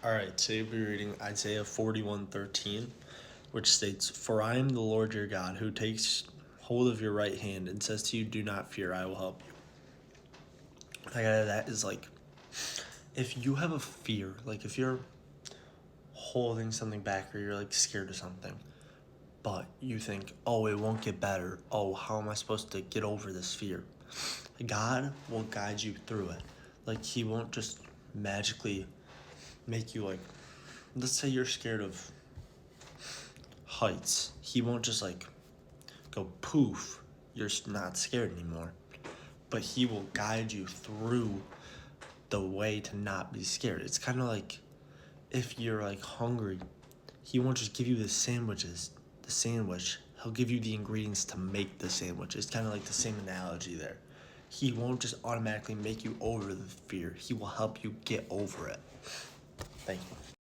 All right, today we'll be reading Isaiah 41:13, which states, "For I am the Lord your God, who takes hold of your right hand and says to you, 'Do not fear, I will help you.'" That is like, if you have a fear, like if you're holding something back or you're like scared of something, but you think, oh, it won't get better. Oh, how am I supposed to get over this fear? God will guide you through it. Like, He won't just magically make you like, let's say you're scared of heights. He won't just like go poof, you're not scared anymore. But He will guide you through the way to not be scared. It's kind of like if you're like hungry, He won't just give you the sandwich. He'll give you the ingredients to make the sandwich. It's kind of like the same analogy there. He won't just automatically make you over the fear. He will help you get over it. Thank you.